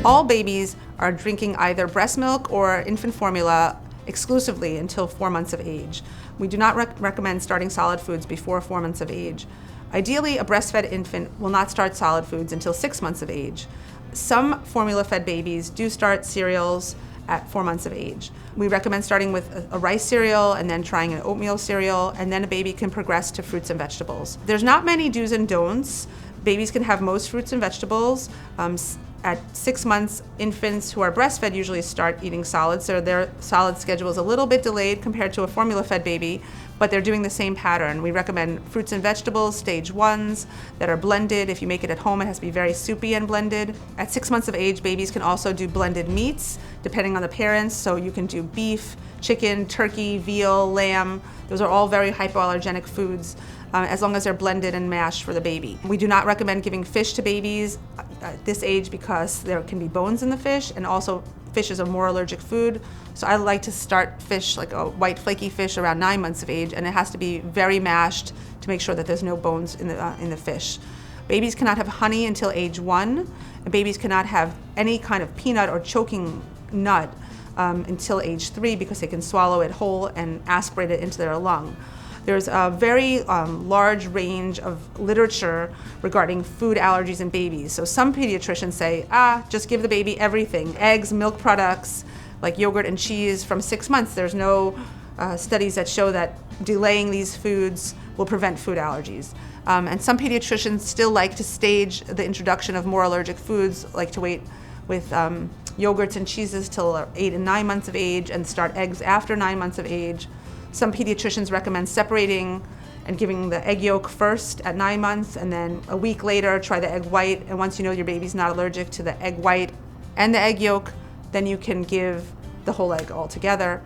All babies are drinking either breast milk or infant formula exclusively until 4 months of age. We do not recommend starting solid foods before 4 months of age. Ideally, a breastfed infant will not start solid foods until 6 months of age. Some formula-fed babies do start cereals at 4 months of age. We recommend starting with a rice cereal and then trying an oatmeal cereal, and then a baby can progress to fruits and vegetables. There's not many do's and don'ts. Babies can have most fruits and vegetables. At 6 months, infants who are breastfed usually start eating solids, so their solid schedule is a little bit delayed compared to a formula-fed baby, but they're doing the same pattern. We recommend fruits and vegetables, stage 1s, that are blended. If you make it at home, it has to be very soupy and blended. At 6 months of age, babies can also do blended meats, depending on the parents, so you can do beef, chicken, turkey, veal, lamb. Those are all very hypoallergenic foods, as long as they're blended and mashed for the baby. We do not recommend giving fish to babies at this age because there can be bones in the fish, and also fish is a more allergic food. So I like to start fish, like a white flaky fish, around 9 months of age, and it has to be very mashed to make sure that there's no bones in the fish. Babies cannot have honey until age 1, and babies cannot have any kind of peanut or choking nut until age 3 because they can swallow it whole and aspirate it into their lung. There's a very large range of literature regarding food allergies in babies. So some pediatricians say, just give the baby everything. Eggs, milk products, like yogurt and cheese from 6 months. There's no studies that show that delaying these foods will prevent food allergies. And some pediatricians still like to stage the introduction of more allergic foods, like to wait with yogurts and cheeses till 8 and 9 months of age and start eggs after 9 months of age. Some pediatricians recommend separating and giving the egg yolk first at 9 months, and then a week later try the egg white. And once you know your baby's not allergic to the egg white and the egg yolk, then you can give the whole egg altogether.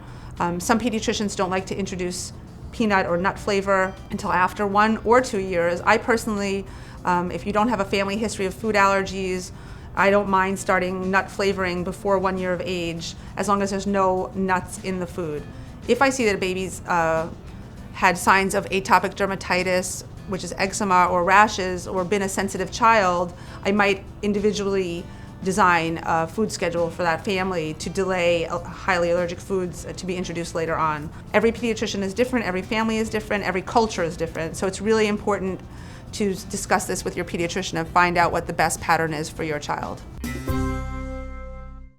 Some pediatricians don't like to introduce peanut or nut flavor until after 1 or 2 years. I personally, if you don't have a family history of food allergies, I don't mind starting nut flavoring before 1 year of age, as long as there's no nuts in the food. If I see that a baby's had signs of atopic dermatitis, which is eczema or rashes, or been a sensitive child, I might individually design a food schedule for that family to delay highly allergic foods to be introduced later on. Every pediatrician is different, every family is different, every culture is different, so it's really important to discuss this with your pediatrician and find out what the best pattern is for your child.